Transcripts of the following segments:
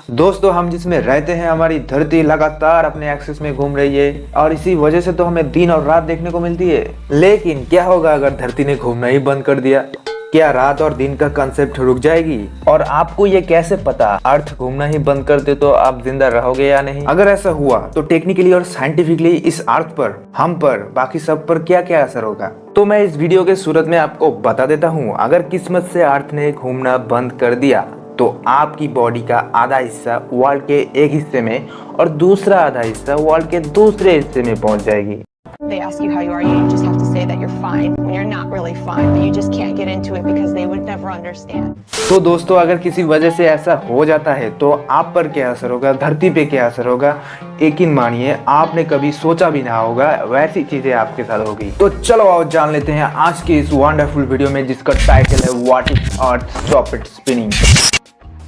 दोस्तों, हम जिसमें रहते हैं हमारी धरती लगातार अपने एक्सिस में घूम रही है और इसी वजह से तो हमें दिन और रात देखने को मिलती है। लेकिन क्या होगा अगर धरती ने घूमना ही बंद कर दिया? क्या रात और दिन का कंसेप्ट रुक जाएगी? और आपको ये कैसे पता अर्थ घूमना ही बंद कर दे तो आप जिंदा रहोगे या नहीं? अगर ऐसा हुआ तो टेक्निकली और साइंटिफिकली इस अर्थ पर, हम पर, बाकी सब पर क्या क्या असर होगा? तो मैं इस वीडियो के सूरत में आपको बता देता हूँ। अगर किस्मत से अर्थ ने घूमना बंद कर दिया तो आपकी बॉडी का आधा हिस्सा वर्ल्ड के एक हिस्से में और दूसरा आधा हिस्सा वर्ल्ड के दूसरे हिस्से में पहुंच जाएगी। They ask you how you are, you just have to say that you're fine when you're not really fine, but you just can't get into it because they would never understand. तो दोस्तों, अगर किसी वजह से ऐसा हो जाता है तो आप पर क्या असर होगा, धरती पे क्या असर होगा, यकीन मानिए आपने कभी सोचा भी ना होगा वैसी चीजें आपके साथ होगी। तो चलो आओ जान लेते हैं आज के इस वंडरफुल वीडियो में जिसका टाइटल है what is earth stop it spinning.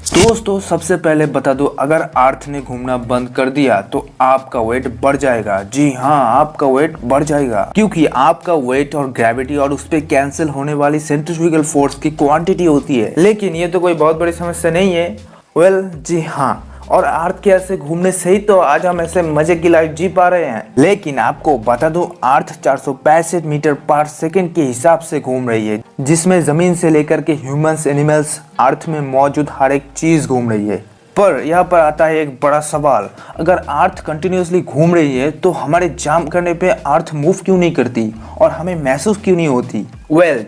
दोस्तों, सबसे पहले बता दो, अगर अर्थ ने घूमना बंद कर दिया तो आपका वेट बढ़ जाएगा। जी हाँ, आपका वेट बढ़ जाएगा, क्योंकि आपका वेट और ग्रेविटी और उस पे कैंसिल होने वाली सेंट्रीफ्यूगल फोर्स की क्वांटिटी होती है। लेकिन ये तो कोई बहुत बड़ी समस्या नहीं है। जी हाँ, और अर्थ के ऐसे घूमने से ही तो आज हम ऐसे मजे की लाइफ जी पा रहे हैं। लेकिन आपको बता दो, अर्थ 465 मीटर पर सेकंड के हिसाब से घूम रही है, जिसमें जमीन से लेकर के ह्यूमंस, एनिमल्स, अर्थ में मौजूद हर एक चीज घूम रही है। पर यहाँ पर आता है एक बड़ा सवाल, अगर अर्थ कंटिन्यूसली घूम रही है तो हमारे जाम करने पे अर्थ मूव क्यों नहीं करती और हमें महसूस क्यों नहीं होती?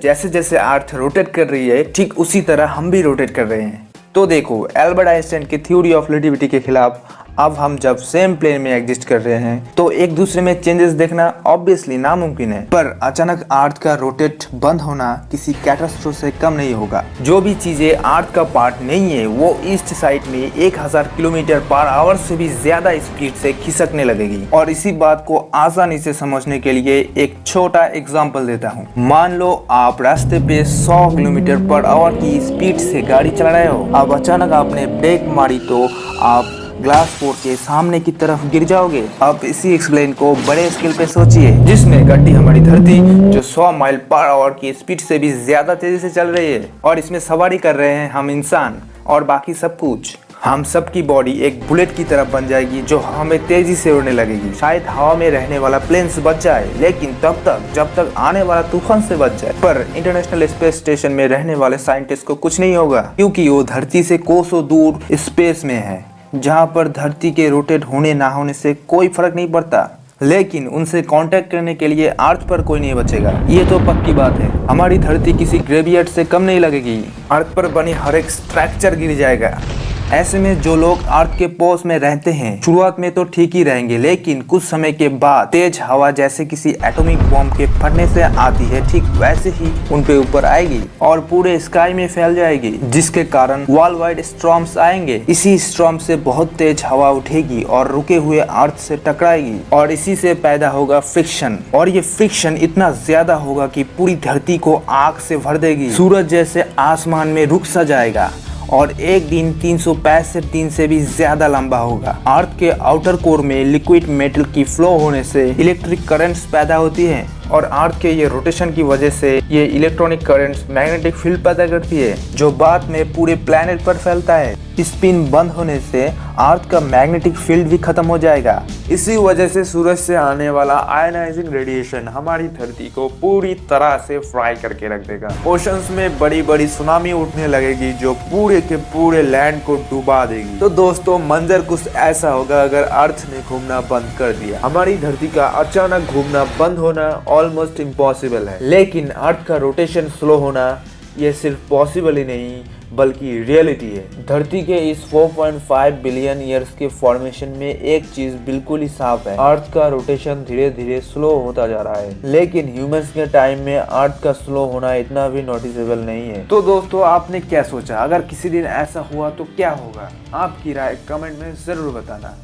जैसे जैसे अर्थ रोटेट कर रही है ठीक उसी तरह हम भी रोटेट कर रहे हैं। तो देखो, एल्बर्ट आइंस्टाइन की थ्योरी ऑफ रिलेटिविटी के खिलाफ अब हम जब सेम प्लेन में एग्जिस्ट कर रहे हैं तो एक दूसरे में चेंजेस देखना ऑब्वियसली नामुमकिन है। पर अचानक अर्थ का रोटेट बंद होना किसी कैटास्ट्रोफ से कम नहीं होगा। जो भी चीजें अर्थ का पार्ट नहीं है वो ईस्ट साइड में 1000 किलोमीटर पर आवर से भी ज्यादा स्पीड से खिसकने लगेगी। और इसी बात को आसानी से समझने के लिए एक छोटा एग्जाम्पल देता हूँ। मान लो आप रास्ते पे 100 किलोमीटर पर आवर की स्पीड से गाड़ी चला रहे हो। अब अचानक आपने ब्रेक मारी तो आप ग्लास फोर के सामने की तरफ गिर जाओगे। अब इसी एक्सप्लेन को बड़े स्केल पे सोचिए, जिसमें गड्डी हमारी धरती जो 100 माइल पर आवर की स्पीड से भी ज्यादा तेजी से चल रही है और इसमें सवारी कर रहे हैं हम इंसान और बाकी सब कुछ। हम सब की बॉडी एक बुलेट की तरह बन जाएगी जो हमें तेजी से उड़ने लगेगी। शायद हवा में रहने वाला प्लेन से बच जाए, लेकिन तब तक जब तक आने वाला तूफान से बच जाए। पर इंटरनेशनल स्पेस स्टेशन में रहने वाले साइंटिस्ट को कुछ नहीं होगा, क्योंकि वो धरती से कोसों दूर स्पेस में है, जहां पर धरती के रोटेट होने ना होने से कोई फर्क नहीं पड़ता। लेकिन उनसे कांटेक्ट करने के लिए अर्थ पर कोई नहीं बचेगा, ये तो पक्की बात है। हमारी धरती किसी ग्रेवियार्ड से कम नहीं लगेगी, अर्थ पर बनी हर एक स्ट्रक्चर गिर जाएगा। ऐसे में जो लोग अर्थ के पोस्ट में रहते हैं शुरुआत में तो ठीक ही रहेंगे, लेकिन कुछ समय के बाद तेज हवा जैसे किसी एटॉमिक बॉम्ब के फटने से आती है, ठीक वैसे ही उन पे ऊपर आएगी और पूरे स्काई में फैल जाएगी, जिसके कारण वर्ल्ड वाइड स्टॉर्म्स आएंगे। इसी स्टॉर्म से बहुत तेज हवा उठेगी और रुके हुए अर्थ से टकराएगी और इसी से पैदा होगा फ्रिक्शन। और ये फ्रिक्शन इतना ज्यादा होगा कि पूरी धरती को आग से भर देगी। सूरज जैसे आसमान में रुक सा जाएगा और एक दिन 365 दिन से भी ज्यादा लंबा होगा। अर्थ के आउटर कोर में लिक्विड मेटल की फ्लो होने से इलेक्ट्रिक करंट्स पैदा होती हैं और अर्थ के ये रोटेशन की वजह से ये इलेक्ट्रॉनिक करंट्स मैग्नेटिक फील्ड पैदा करती है, जो बाद में पूरे प्लेनेट पर फैलता है। स्पिन बंद होने से अर्थ का मैग्नेटिक फील्ड भी खत्म हो जाएगा। इसी वजह से सूरज से आने वाला आयनाइजिंग रेडिएशन हमारी धरती को पूरी तरह से फ्राई करके रख देगा। ओशंस में बड़ी बड़ी सुनामी उठने लगेगी जो पूरे के पूरे लैंड को डुबा देगी। तो दोस्तों, मंजर कुछ ऐसा होगा अगर अर्थ ने घूमना बंद कर दिया। हमारी धरती का अचानक घूमना बंद होना ऑलमोस्ट इम्पॉसिबल है, लेकिन अर्थ का रोटेशन स्लो होना ये सिर्फ पॉसिबल ही नहीं बल्कि रियलिटी है। धरती के इस 4.5 बिलियन ईयर्स के फॉर्मेशन में एक चीज बिल्कुल ही साफ है, अर्थ का रोटेशन धीरे धीरे स्लो होता जा रहा है। लेकिन ह्यूमंस के टाइम में अर्थ का स्लो होना इतना भी नोटिसेबल नहीं है। तो दोस्तों, आपने क्या सोचा? अगर किसी दिन ऐसा हुआ तो क्या होगा? आपकी राय कमेंट में जरूर बताना।